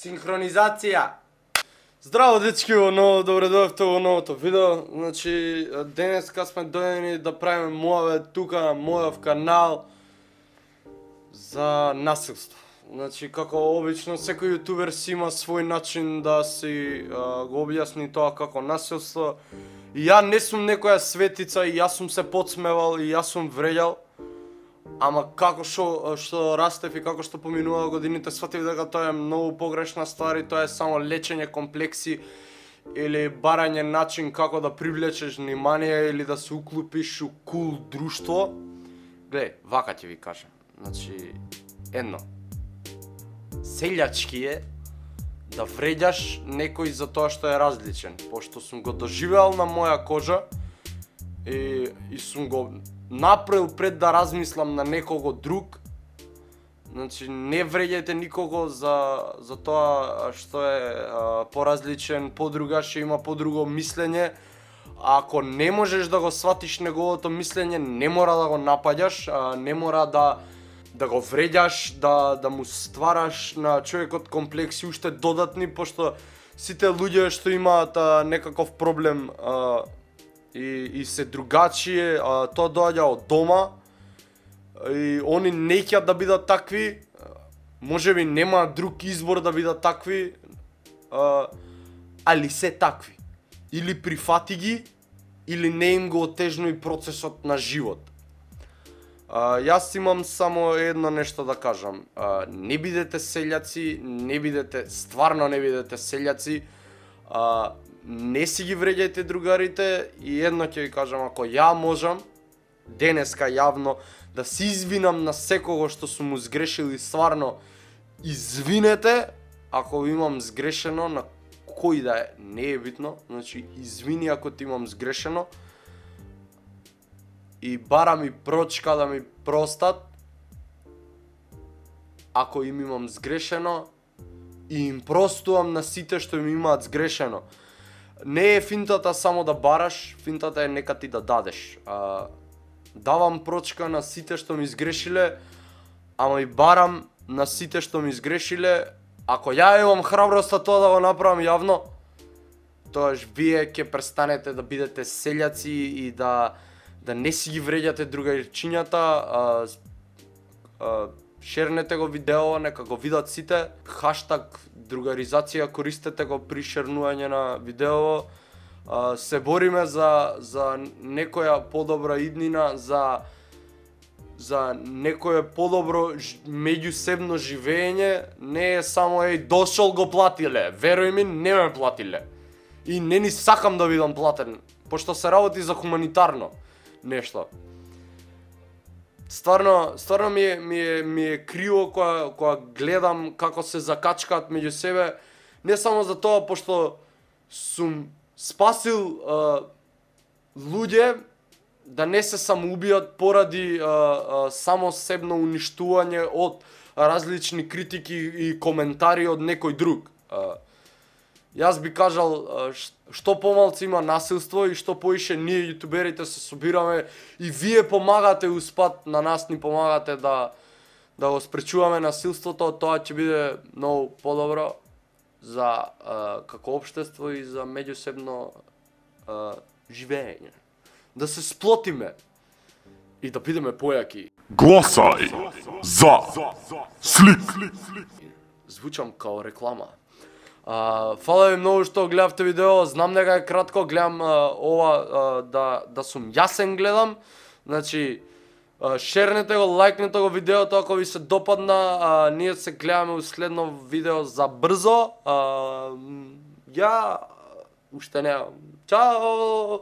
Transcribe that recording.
Синхронизација. Здраво дечки, ново добре дојавте во новото видео. Значи, денеска сме дојдени да правиме муавет тука на мојов канал за насилство. Значи, како обично, секој јутубер си има свој начин да си го објасни тоа како насилство. И ја не сум некоја светица, и јас сум се подсмевал, и јас сум вреѓал. Ама како што растев и како што поминуваа годините, сватив дека тоа е многу погрешна ствар и тоа е само лечење комплекси или барање начин како да привлечеш внимание или да се уклупиш у кул друштво. Гледај, вака ќе ви кажам. Значи, едно. Селјачки е да вреѓаш некој за тоа што е различен, пошто сум го доживеал на моја кожа и сум го направил пред да размислам на некого друг. Значи, не вреѓајте никого за тоа што е поразличен, подругаш, има подруго мислење. Ако не можеш да го сватиш неговото мислење, не мора да го напаѓаш, не мора да го вреѓаш, да му ствараш на човекот комплекси уште додатни, пошто сите луѓе што имаат некаков проблем и се другачие, тоа доаѓа од дома и они не ќе да бидат такви, можеби нема друг избор да бидат такви, али се такви. Или прифати ги, или не им го отежнуи процесот на живот. Јас имам само едно нешто да кажам. Не бидете селјаци, стварно не бидете селјаци, не си ги вреѓајте другарите и едно ќе ви кажам, ако ја можам денеска јавно да се извинам на секого што сум му сгрешил и стварно извинете ако имам сгрешено на кој да е, не е битно, значи извини ако ти имам сгрешено и барам и прочка да ми простат ако им имам сгрешено и им простувам на сите што им имаат сгрешено. Не е финтата само да бараш, финтата е нека ти да дадеш. Давам прочка на сите што ми сгрешиле, ама и барам на сите што ми сгрешиле. Ако ја имам храброста тоа да го направам јавно, тоаш вие ќе престанете да бидете селјаци и да не си ги вреѓате другарчињата. Шернете го видео, нека го видат сите. Хаштаг другаризација користете го при шернување на видео. Се бориме за некоја подобра иднина, за некое подобро меѓусебно живење. Не е само дошол го платиле, веруј ми, не ме платиле. И не ни сакам да бидам платен, пошто се работи за хуманитарно нешто. Стварно ми е криво кога гледам како се закачкаат меѓу себе, не само за тоа пошто сум спасил луѓе да не се самоубијат поради самосебно уништување од различни критики и коментари од некој друг. Јас би кажал што помалку има насилство и што поише ние јутуберите се собираме и вие помагате успат на нас, ни помагате да го спречуваме насилството, тоа ќе биде многу подобро за како општество и за меѓусебно живење. Да се сплотиме и да бидеме појаки. Гласај за Слик. Звучам као реклама. Фала ви многу што гледавте видео, знам дека е кратко, гледам ова да сум јасен гледам. Значи, шернете го, лајкнете го видеото ако ви се допадна, ние се гледаме у следно видео за брзо. Ја уште немам. Чао!